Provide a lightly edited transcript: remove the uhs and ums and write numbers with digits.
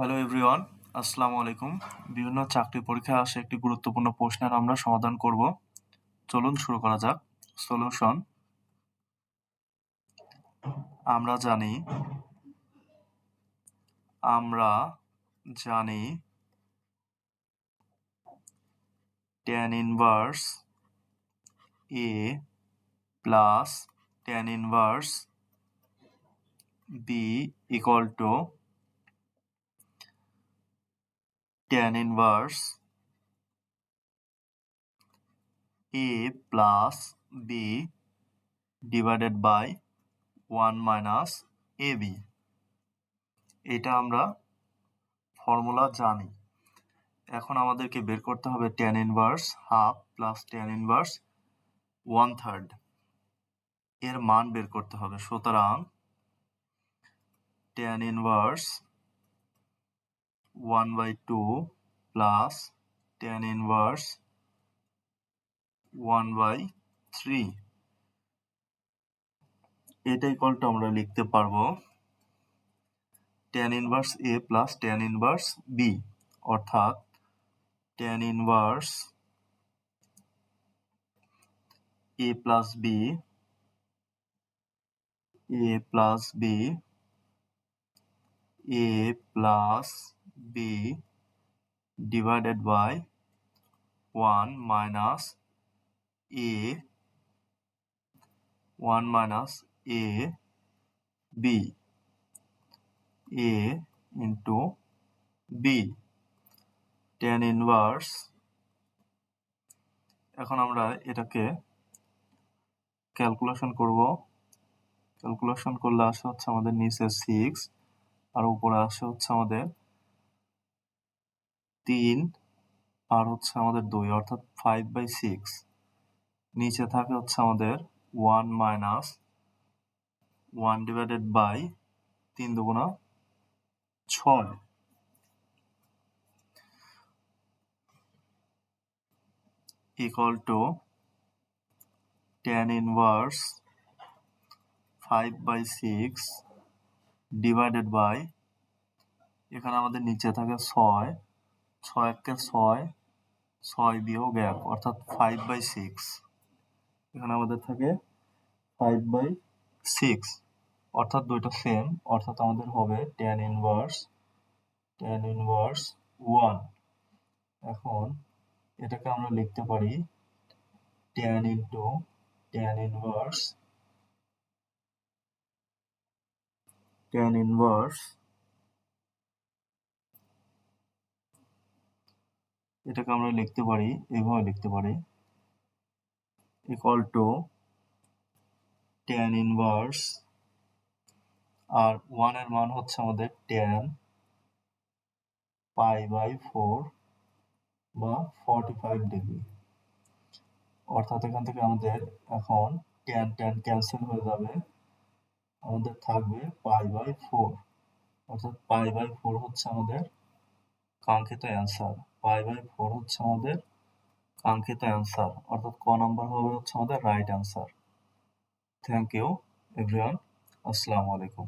Hello everyone, আসসালামু আলাইকুম। বিভিন্ন চাকরি পরীক্ষায় আসে একটি গুরুত্বপূর্ণ প্রশ্নের আমরা সমাধান করব। চলুন শুরু করা যাক। সলিউশন। আমরা জানি tan inverse a plus tan inverse b equal to tan inverse a plus b divided by 1 minus ab। এটা আমরা ফর্মুলা জানি। এখন আমাদেরকে বের করতে হবে tan inverse half plus tan inverse 1/3 এর মান বের করতে হবে। সুতরাং tan inverse 1/2 plus tan inverse 1/3 এটা ইকুয়াল টু আমরা লিখতে পারবো tan inverse a plus tan inverse b, অর্থাৎ tan inverse a plus b a plus b divided by 1 minus a b a into b tan inverse. এখন আমরা এটাকে calculation করব। Calculation করলে আসে হচ্ছে আমাদের নিচে 6 আর উপরে আসে হচ্ছে আমাদের 3 আর হচ্ছে আমাদের 2, অর্থাৎ 5/6। নিচে থাকে হচ্ছে আমাদের 1 মাইনাস 1 ডিভাইডেড বাই 3 দুগুণা 6 equal to tan inverse 5/6 divided by, এখানে আমাদের নিচে থাকে 6, 6 একে 6, 6 বিয়োগ 1 অর্থাৎ 5/6। এখানে আমাদের থাকে 5/6 অর্থাৎ দুইটা সেম, অর্থাৎ আমাদের হবে tan ইনভার্স 1। এখন এটাকে আমরা লিখতে পারি tan ইনটু tan ইনভার্স এটাকে আমরা লিখতে পারি এইভাবে লিখতে পারি ইকুয়াল টু tan ইনভার্স, আর 1 এর মান হচ্ছে আমাদের tan π/4 বা 45 ডিগ্রি। অর্থাৎ এখান থেকে আমাদের এখন tan ক্যান্সেল হয়ে যাবে, আমাদের থাকবে π/4, অর্থাৎ π/4 হচ্ছে আমাদের কাঙ্ক্ষিত অ্যান্সার। π/4 হচ্ছে আমাদের কাঙ্ক্ষিত অ্যান্সার, অর্থাৎ ক নাম্বার হবে হচ্ছে আমাদের right answer. Thank you everyone, আসসালামু আলাইকুম।